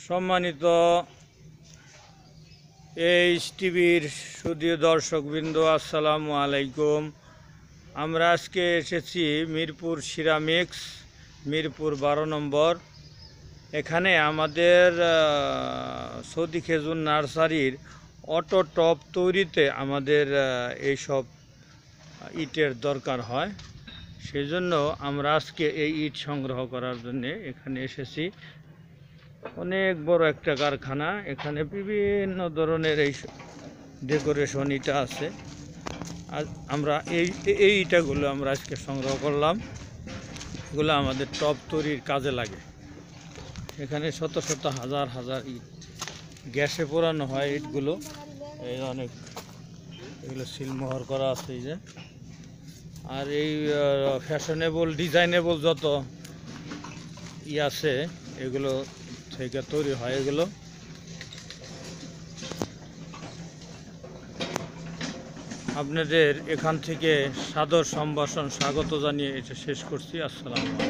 সম্মানিত এইচ টিভির সুধীয় দর্শকবৃন্দ, আসসালামু আলাইকুম। আমরা আজকে এসেছি মিরপুর সিরামিক্স, মিরপুর 12 নম্বর। এখানে আমাদের সৌদি খেজুর নার্সারির অটো টপ তৈরিতে আমাদের এইসব ইটের দরকার হয়। সেজন্য আমরা আজকে এই ইট সংগ্রহ করার জন্য এখানে এসেছি। অনেক বড় একটা কারখানা, এখানে বিভিন্ন ধরনের এই ডেকোরেশন ইটা আছে। আর আমরা এই ইটাগুলো আমরা আজকে সংগ্রহ করলাম। এগুলো আমাদের টপ তৈরির কাজে লাগে। এখানে শত শত হাজার হাজার ইট গ্যাসে পোড়ানো হয় ইটগুলো। এই অনেক এগুলো সিলমোহর করা আছে এই যে। আর এই ফ্যাশনেবল ডিজাইনেবল যত আছে এগুলো থেকে তৈরি হয়। এগুলো আপনাদের এখান থেকে সাদর সম্ভাষণ স্বাগত জানিয়ে এটা শেষ করছি। আসসালামু আলাইকুম।